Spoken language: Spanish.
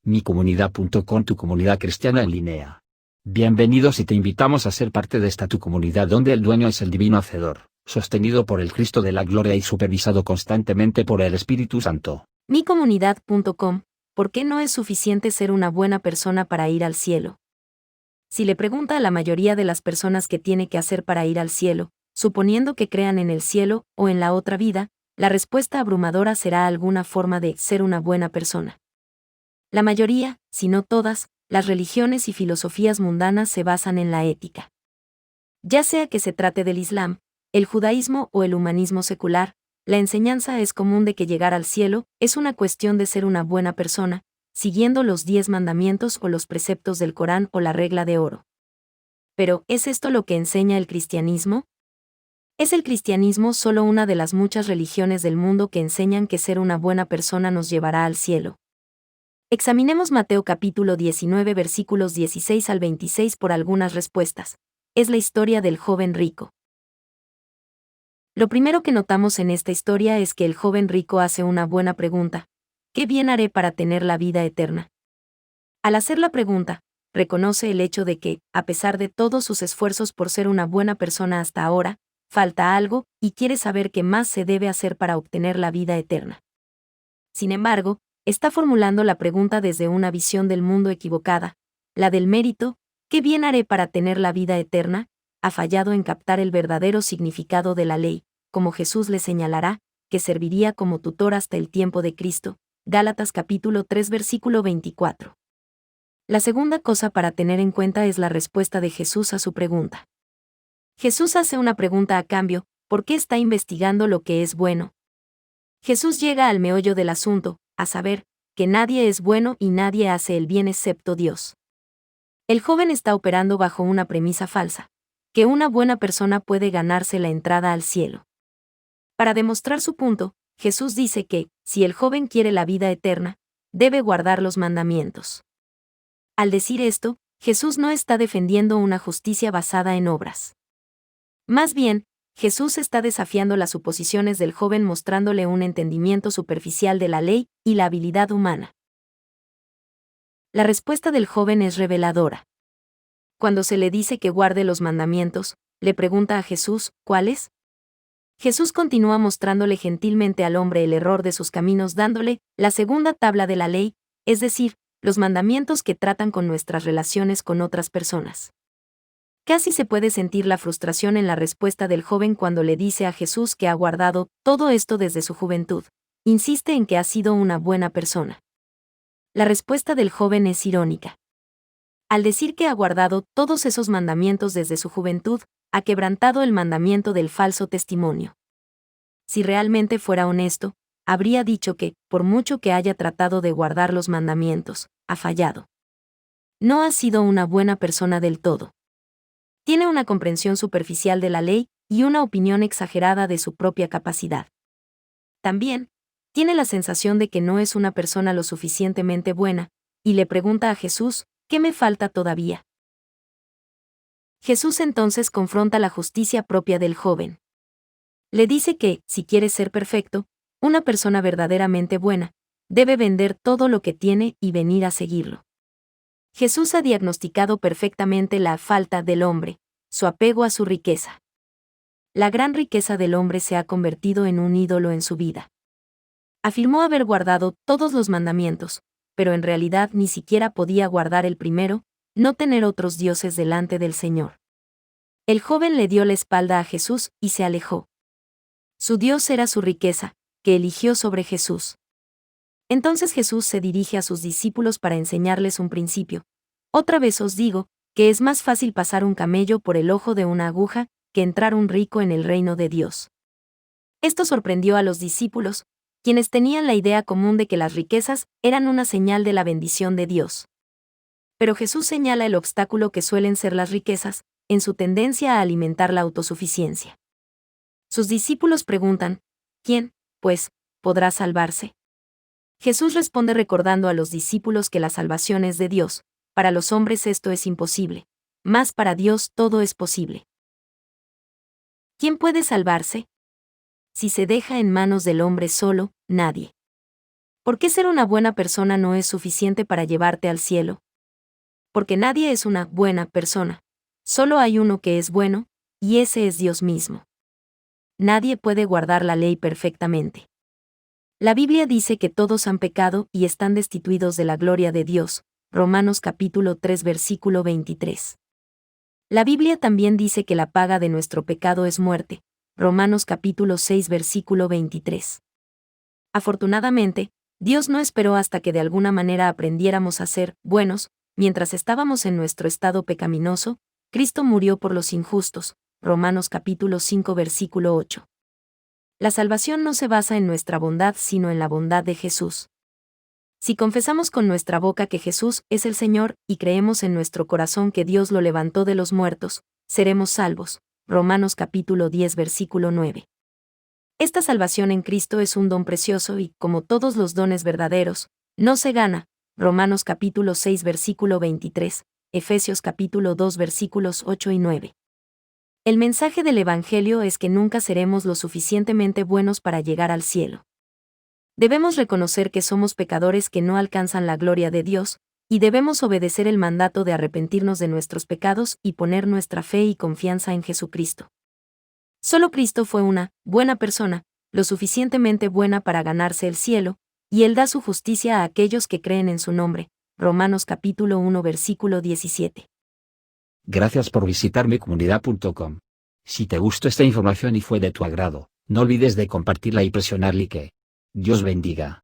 micomunidad.com, tu comunidad cristiana en línea. Bienvenidos y te invitamos a ser parte de esta tu comunidad donde el dueño es el divino Hacedor, sostenido por el Cristo de la Gloria y supervisado constantemente por el Espíritu Santo. micomunidad.com, ¿por qué no es suficiente ser una buena persona para ir al cielo? Si le pregunta a la mayoría de las personas qué tiene que hacer para ir al cielo, suponiendo que crean en el cielo o en la otra vida, la respuesta abrumadora será alguna forma de ser una buena persona. La mayoría, si no todas, las religiones y filosofías mundanas se basan en la ética. Ya sea que se trate del Islam, el judaísmo o el humanismo secular, la enseñanza es común de que llegar al cielo es una cuestión de ser una buena persona, siguiendo los 10 mandamientos o los preceptos del Corán o la regla de oro. Pero, ¿es esto lo que enseña el cristianismo? ¿Es el cristianismo solo una de las muchas religiones del mundo que enseñan que ser una buena persona nos llevará al cielo? Examinemos Mateo capítulo 19 versículos 16 al 26 por algunas respuestas. Es la historia del joven rico. Lo primero que notamos en esta historia es que el joven rico hace una buena pregunta: ¿qué bien haré para tener la vida eterna? Al hacer la pregunta, reconoce el hecho de que, a pesar de todos sus esfuerzos por ser una buena persona hasta ahora, falta algo, y quiere saber qué más se debe hacer para obtener la vida eterna. Sin embargo, está formulando la pregunta desde una visión del mundo equivocada, la del mérito: ¿qué bien haré para tener la vida eterna? Ha fallado en captar el verdadero significado de la ley, como Jesús le señalará, que serviría como tutor hasta el tiempo de Cristo. Gálatas capítulo 3 versículo 24. La segunda cosa para tener en cuenta es la respuesta de Jesús a su pregunta. Jesús hace una pregunta a cambio: ¿por qué está investigando lo que es bueno? Jesús llega al meollo del asunto, a saber, que nadie es bueno y nadie hace el bien excepto Dios. El joven está operando bajo una premisa falsa: que una buena persona puede ganarse la entrada al cielo. Para demostrar su punto, Jesús dice que, si el joven quiere la vida eterna, debe guardar los mandamientos. Al decir esto, Jesús no está defendiendo una justicia basada en obras. Más bien, Jesús está desafiando las suposiciones del joven mostrándole un entendimiento superficial de la ley y la habilidad humana. La respuesta del joven es reveladora. Cuando se le dice que guarde los mandamientos, le pregunta a Jesús, ¿cuáles? Jesús continúa mostrándole gentilmente al hombre el error de sus caminos dándole la segunda tabla de la ley, es decir, los mandamientos que tratan con nuestras relaciones con otras personas. Casi se puede sentir la frustración en la respuesta del joven cuando le dice a Jesús que ha guardado todo esto desde su juventud. Insiste en que ha sido una buena persona. La respuesta del joven es irónica. Al decir que ha guardado todos esos mandamientos desde su juventud, ha quebrantado el mandamiento del falso testimonio. Si realmente fuera honesto, habría dicho que, por mucho que haya tratado de guardar los mandamientos, ha fallado. No ha sido una buena persona del todo. Tiene una comprensión superficial de la ley y una opinión exagerada de su propia capacidad. También, tiene la sensación de que no es una persona lo suficientemente buena, y le pregunta a Jesús, ¿qué me falta todavía? Jesús entonces confronta la justicia propia del joven. Le dice que, si quiere ser perfecto, una persona verdaderamente buena, debe vender todo lo que tiene y venir a seguirlo. Jesús ha diagnosticado perfectamente la falta del hombre, su apego a su riqueza. La gran riqueza del hombre se ha convertido en un ídolo en su vida. Afirmó haber guardado todos los mandamientos, pero en realidad ni siquiera podía guardar el primero: no tener otros dioses delante del Señor. El joven le dio la espalda a Jesús y se alejó. Su Dios era su riqueza, que eligió sobre Jesús. Entonces Jesús se dirige a sus discípulos para enseñarles un principio. Otra vez os digo, que es más fácil pasar un camello por el ojo de una aguja, que entrar un rico en el reino de Dios. Esto sorprendió a los discípulos, quienes tenían la idea común de que las riquezas eran una señal de la bendición de Dios. Pero Jesús señala el obstáculo que suelen ser las riquezas, en su tendencia a alimentar la autosuficiencia. Sus discípulos preguntan, ¿quién, pues, podrá salvarse? Jesús responde recordando a los discípulos que la salvación es de Dios. Para los hombres esto es imposible, mas para Dios todo es posible. ¿Quién puede salvarse? Si se deja en manos del hombre solo, nadie. ¿Por qué ser una buena persona no es suficiente para llevarte al cielo? Porque nadie es una buena persona. Solo hay uno que es bueno, y ese es Dios mismo. Nadie puede guardar la ley perfectamente. La Biblia dice que todos han pecado y están destituidos de la gloria de Dios. Romanos capítulo 3 versículo 23. La Biblia también dice que la paga de nuestro pecado es muerte. Romanos capítulo 6 versículo 23. Afortunadamente, Dios no esperó hasta que de alguna manera aprendiéramos a ser buenos, mientras estábamos en nuestro estado pecaminoso. Cristo murió por los injustos. Romanos capítulo 5 versículo 8. La salvación no se basa en nuestra bondad sino en la bondad de Jesús. Si confesamos con nuestra boca que Jesús es el Señor y creemos en nuestro corazón que Dios lo levantó de los muertos, seremos salvos. Romanos capítulo 10 versículo 9. Esta salvación en Cristo es un don precioso y, como todos los dones verdaderos, no se gana. Romanos capítulo 6 versículo 23, Efesios capítulo 2 versículos 8 y 9. El mensaje del Evangelio es que nunca seremos lo suficientemente buenos para llegar al cielo. Debemos reconocer que somos pecadores que no alcanzan la gloria de Dios, y debemos obedecer el mandato de arrepentirnos de nuestros pecados y poner nuestra fe y confianza en Jesucristo. Solo Cristo fue una buena persona, lo suficientemente buena para ganarse el cielo, y Él da su justicia a aquellos que creen en su nombre. Romanos capítulo 1 versículo 17. Gracias por visitar micomunidad.com. Si te gustó esta información y fue de tu agrado, no olvides de compartirla y presionar like. Dios bendiga.